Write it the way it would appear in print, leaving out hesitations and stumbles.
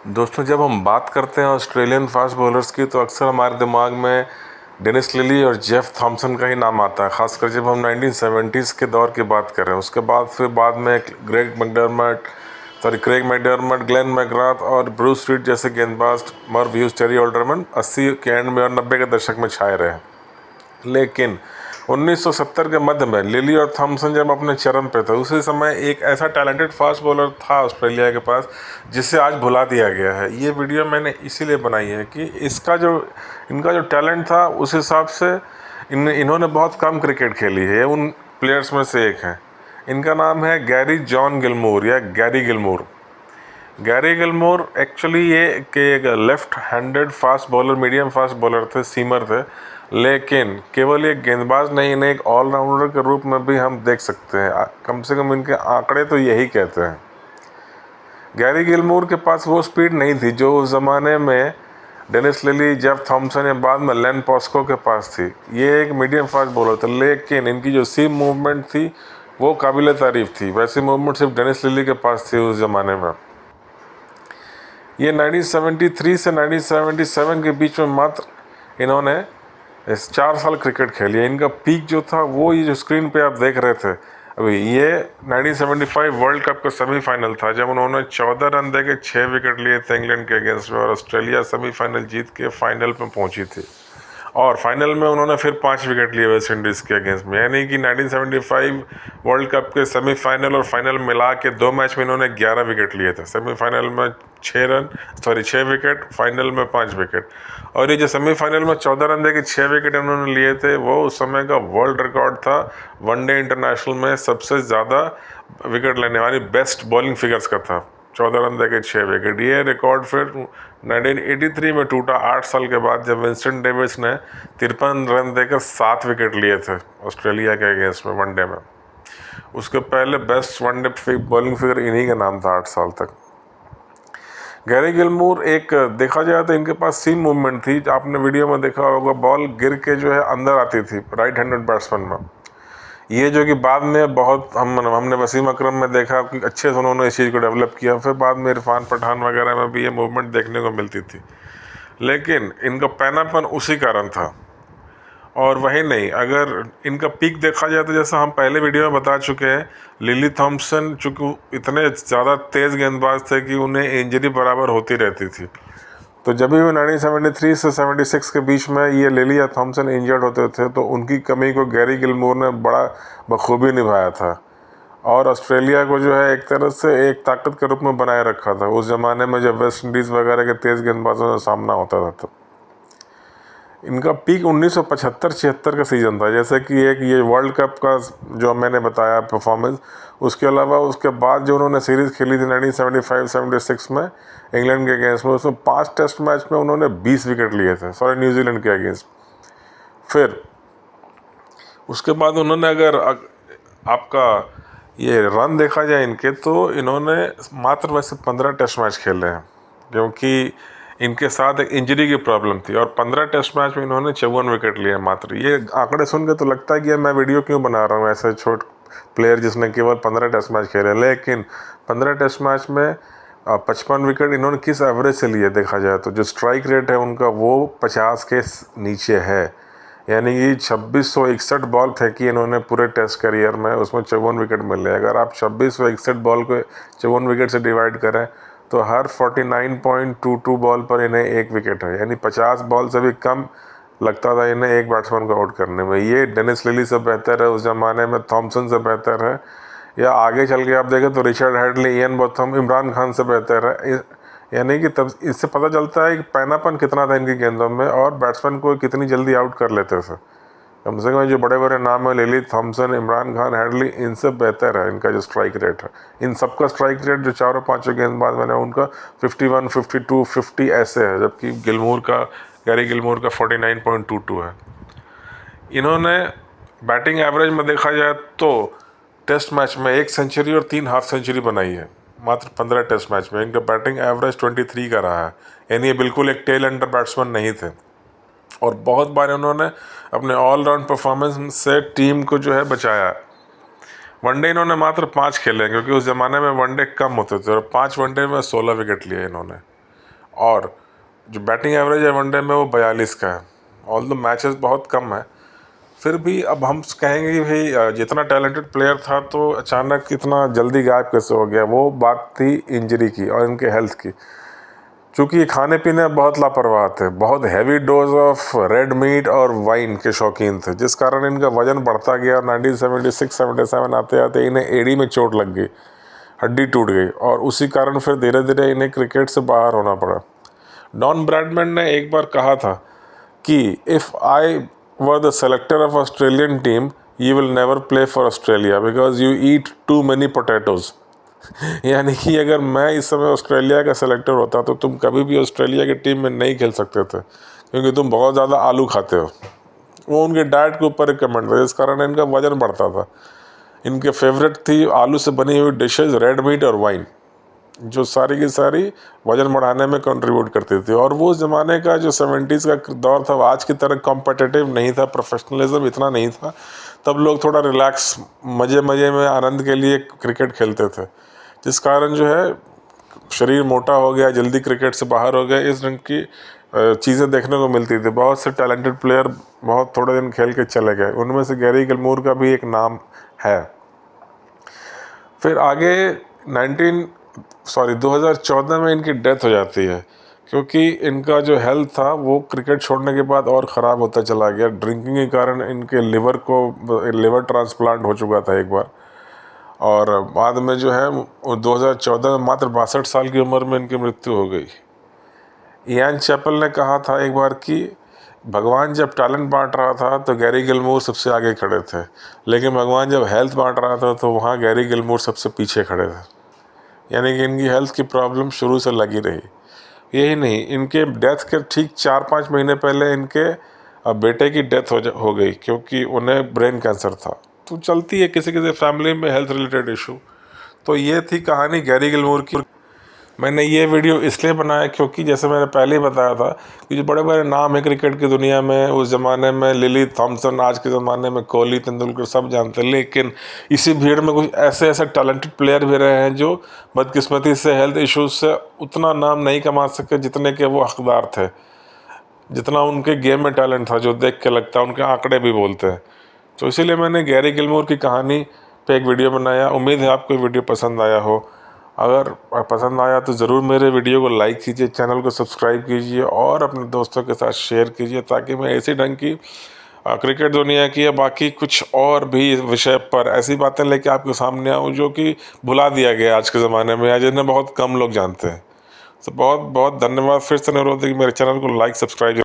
दोस्तों, जब हम बात करते हैं ऑस्ट्रेलियन फास्ट बॉलर्स की तो अक्सर हमारे दिमाग में डेनिस लिली और जेफ थॉम्सन का ही नाम आता है, खासकर जब हम 1970s के दौर की बात करें। उसके बाद में क्रेग मैकडर्मट, ग्लेन मैकग्राथ और ब्रूस रीड जैसे गेंदबाज, मर्व ह्यूज, टेरी ऑल्डरमैन 80 के एंड में और 90 के दशक में छाए रहे। लेकिन 1970 के मध्य में लिली और थॉम्सन जब अपने चरम पे थे, उसी समय एक ऐसा टैलेंटेड फास्ट बॉलर था ऑस्ट्रेलिया के पास जिसे आज भुला दिया गया है। ये वीडियो मैंने इसीलिए बनाई है कि इनका जो टैलेंट था उस हिसाब से इन्होंने बहुत कम क्रिकेट खेली है। उन प्लेयर्स में से एक हैं। इनका नाम है गैरी जॉन गिलमोर या Gary Gilmour. Gary Gilmour actually ये एक left handed fast bowler, medium fast bowler थे, सीमर थे। लेकिन केवल एक गेंदबाज नहीं, इन्हें एक ऑलराउंडर के रूप में भी हम देख सकते हैं। कम से कम इनके आंकड़े तो यही कहते हैं। गैरी गिलमोर के पास वो स्पीड नहीं थी जो उस ज़माने में डेनिस लिली, जेफ थॉम्सन या बाद में लेन पॉस्को के पास थी। ये एक मीडियम फास्ट बॉलर था, लेकिन इनकी जो सीम मूवमेंट थी वो काबिल तारीफ थी। वैसी मूवमेंट सिर्फ डेनिस लिली के पास थी उस ज़माने में। ये 1973 से 1977 के बीच में मात्र इन्होंने 4 साल क्रिकेट खेली है। इनका पीक जो था वो ये जो स्क्रीन पे आप देख रहे थे अभी, ये 1975 वर्ल्ड कप का सेमीफाइनल था जब उन्होंने 14 रन दे के 6 विकेट लिए थे इंग्लैंड के अगेंस्ट में, और ऑस्ट्रेलिया सेमीफाइनल जीत के फाइनल में पहुंची थी। और फाइनल में उन्होंने फिर 5 विकेट लिए वेस्ट इंडीज़ के अगेंस्ट में। यानी कि 1975 वर्ल्ड कप के सेमीफाइनल और फाइनल मिला के 2 मैच में इन्होंने 11 विकेट लिए थे। सेमीफाइनल में 6 विकेट, फाइनल में 5 विकेट। और ये जो सेमीफाइनल में 14 रन दे के 6 विकेट उन्होंने लिए थे, वो उस समय का वर्ल्ड रिकॉर्ड था वनडे इंटरनेशनल में सबसे ज़्यादा विकेट लेने वाली बेस्ट बॉलिंग फिगर्स का था। 14 रन देके 6 विकेट। ये रिकॉर्ड फिर 1983 में टूटा, 8 साल के बाद, जब विंस्टन डेविस ने 53 रन देकर 7 विकेट लिए थे ऑस्ट्रेलिया के अगेंस्ट में वनडे में। उसके पहले बेस्ट वनडे बॉलिंग फिगर इन्हीं का नाम था 8 साल तक। गैरी गिलमोर, एक देखा जाए तो इनके पास सीम मूवमेंट थी। आपने वीडियो में देखा होगा, बॉल गिर के जो है अंदर आती थी राइट हैंडेड बैट्समैन में। ये जो कि बाद में बहुत हमने वसीम अकरम में देखा कि अच्छे से उन्होंने इस चीज़ को डेवलप किया। फिर बाद में इरफान पठान वगैरह में भी ये मूवमेंट देखने को मिलती थी। लेकिन इनका पैनापन उसी कारण था। और वही नहीं, अगर इनका पीक देखा जाए तो जैसा हम पहले वीडियो में बता चुके हैं, लिली थॉम्सन चूँकि इतने ज़्यादा तेज़ गेंदबाज थे कि उन्हें इंजरी बराबर होती रहती थी। तो जब भी 1973 से 76 के बीच में ये लिली या थॉम्सन इंजर्ड होते थे तो उनकी कमी को गैरी गिलमोर ने बड़ा बखूबी निभाया था और ऑस्ट्रेलिया को जो है एक तरह से एक ताकत के रूप में बनाए रखा था उस ज़माने में जब वेस्ट इंडीज़ वगैरह के तेज़ गेंदबाजों से सामना होता था। तो इनका पीक 1975-76 का सीज़न था, जैसे कि एक ये वर्ल्ड कप का जो मैंने बताया परफॉर्मेंस। उसके अलावा उसके बाद जो उन्होंने सीरीज़ खेली थी 1975-76 में इंग्लैंड के अगेंस्ट में, उसमें 5 टेस्ट मैच में उन्होंने 20 विकेट लिए थे, सॉरी न्यूजीलैंड के अगेंस्ट। फिर उसके बाद उन्होंने, अगर आपका ये रन देखा जाए इनके, तो इन्होंने मात्र वैसे 15 टेस्ट मैच खेले हैं क्योंकि इनके साथ एक इंजरी की प्रॉब्लम थी, और 15 टेस्ट मैच में इन्होंने 54 विकेट लिए मात्र। ये आंकड़े सुन के तो लगता है कि मैं वीडियो क्यों बना रहा हूँ ऐसे छोट प्लेयर जिसने केवल 15 टेस्ट मैच खेले। लेकिन 15 टेस्ट मैच में 55 विकेट इन्होंने किस एवरेज से लिए देखा जाए तो जो स्ट्राइक रेट है उनका वो 50 के नीचे है। यानी कि 2661 बॉल फेंकी इन्होंने पूरे टेस्ट करियर में, उसमें 54 विकेट मिले। अगर आप 2661 बॉल को 54 विकेट से डिवाइड करें तो हर 49.22 बॉल पर इन्हें 1 विकेट है। यानी 50 बॉल से भी कम लगता था इन्हें एक बैट्समैन को आउट करने में। ये डेनिस लिली से बेहतर है उस ज़माने में, थॉम्सन से बेहतर है, या आगे चल के आप देखें तो Richard Hadlee, Ian Botham, Imran Khan से बेहतर है। यानी कि तब इससे पता चलता है कि पैनापन कितना था इनकी गेंदों में और बैट्समैन को कितनी जल्दी आउट कर लेते थे। कम से कम जो बड़े बड़े नाम है, Lillee, Thomson, Imran Khan, Hadlee, इनसे बेहतर है इनका जो स्ट्राइक रेट है। इन सबका स्ट्राइक रेट जो चारों पांचों गेंदबाज मैंने उनका 51, 52, 50 ऐसे है, जबकि गैरी गिलमोर का 49.22 है। इन्होंने बैटिंग एवरेज में देखा जाए तो टेस्ट मैच में 1 सेंचुरी और 3 हाफ सेंचुरी बनाई है मात्र 15 टेस्ट मैच में। इनका बैटिंग एवरेज 23 का रहा है, यानी ये बिल्कुल एक टेल एंडर बैट्समैन नहीं थे। और बहुत बार उन्होंने अपने ऑलराउंड परफॉर्मेंस से टीम को जो है बचाया। वनडे इन्होंने मात्र 5 खेले क्योंकि उस ज़माने में वनडे कम होते थे, और 5 वनडे में 16 विकेट लिए इन्होंने। और जो बैटिंग एवरेज है वनडे में वो 42 का है। ऑल द मैचेस बहुत कम है, फिर भी अब हम कहेंगे कि भाई जितना टैलेंटेड प्लेयर था तो अचानक इतना जल्दी गायब कैसे हो गया। वो बात थी इंजरी की और इनके हेल्थ की। चूँकि ये खाने पीने में बहुत लापरवाह थे, बहुत heavy dose of red meat और वाइन के शौकीन थे, जिस कारण इनका वजन बढ़ता गया। 1976-77 आते आते इन्हें एड़ी में चोट लग गई, हड्डी टूट गई, और उसी कारण फिर धीरे धीरे इन्हें क्रिकेट से बाहर होना पड़ा। डॉन ब्रैडमैन ने एक बार कहा था कि if I were the selector of Australian team you will never play for Australia because you eat too many potatoes. यानी कि अगर मैं इस समय ऑस्ट्रेलिया का सेलेक्टर होता तो तुम कभी भी ऑस्ट्रेलिया की टीम में नहीं खेल सकते थे, क्योंकि तुम बहुत ज़्यादा आलू खाते हो। वो उनके डाइट के ऊपर रिकमेंड था, इस कारण इनका वजन बढ़ता था। इनके फेवरेट थी आलू से बनी हुई डिशेज, रेड मीट और वाइन, जो सारी की सारी वजन बढ़ाने में कंट्रीब्यूट करती थी। और वो ज़माने का जो 70s का दौर था, आज की तरह कॉम्पिटिटिव नहीं था, प्रोफेशनलिज्म इतना नहीं था। तब लोग थोड़ा रिलैक्स, मज़े मज़े में आनंद के लिए क्रिकेट खेलते थे, जिस कारण जो है शरीर मोटा हो गया, जल्दी क्रिकेट से बाहर हो गया। इस रंग की चीज़ें देखने को मिलती थी। बहुत से टैलेंटेड प्लेयर बहुत थोड़े दिन खेल के चले गए, उनमें से गैरी गिलमोर का भी एक नाम है। फिर आगे 2014 में इनकी डेथ हो जाती है, क्योंकि इनका जो हेल्थ था वो क्रिकेट छोड़ने के बाद और ख़राब होता चला गया। ड्रिंकिंग के कारण इनके लिवर ट्रांसप्लांट हो चुका था एक बार, और बाद में जो है 2014 में मात्र 62 साल की उम्र में इनकी मृत्यु हो गई। इयान चैपल ने कहा था एक बार कि भगवान जब टैलेंट बांट रहा था तो गैरी गिलमोर सबसे आगे खड़े थे, लेकिन भगवान जब हेल्थ बांट रहा था तो वहाँ गैरी गिलमोर सबसे पीछे खड़े थे। यानी कि इनकी हेल्थ की प्रॉब्लम शुरू से लगी रही। यही नहीं, इनके डेथ के ठीक 4-5 महीने पहले इनके बेटे की डेथ हो गई, क्योंकि उन्हें ब्रेन कैंसर था। तो चलती है किसी किसी फैमिली में हेल्थ रिलेटेड इशू। तो ये थी कहानी गैरी गिलमोर की। मैंने ये वीडियो इसलिए बनाया क्योंकि जैसे मैंने पहले ही बताया था कि जो बड़े बड़े नाम हैं क्रिकेट की दुनिया में, उस ज़माने में लिली थॉम्सन, आज के ज़माने में कोहली, तेंदुलकर, सब जानते हैं, लेकिन इसी भीड़ में कुछ ऐसे ऐसे टैलेंटेड प्लेयर भी रहे हैं जो बदकिस्मती से हेल्थ इश्यूज से उतना नाम नहीं कमा सके जितने के वो हकदार थे, जितना उनके गेम में टैलेंट था, जो देख के लगता है उनके आंकड़े भी बोलते हैं। तो इसीलिए मैंने गैरी गिलमोर की कहानी पे एक वीडियो बनाया। उम्मीद है आपको वीडियो पसंद आया हो। अगर पसंद आया तो ज़रूर मेरे वीडियो को लाइक कीजिए, चैनल को सब्सक्राइब कीजिए और अपने दोस्तों के साथ शेयर कीजिए, ताकि मैं इसी ढंग की क्रिकेट दुनिया की या बाकी कुछ और भी विषय पर ऐसी बातें लेके आपके सामने आऊँ जो कि भुला दिया गया आज के ज़माने में, या जिन्हें बहुत कम लोग जानते हैं। तो बहुत बहुत धन्यवाद। फिर से अनुरोध है कि मेरे चैनल को लाइक सब्सक्राइब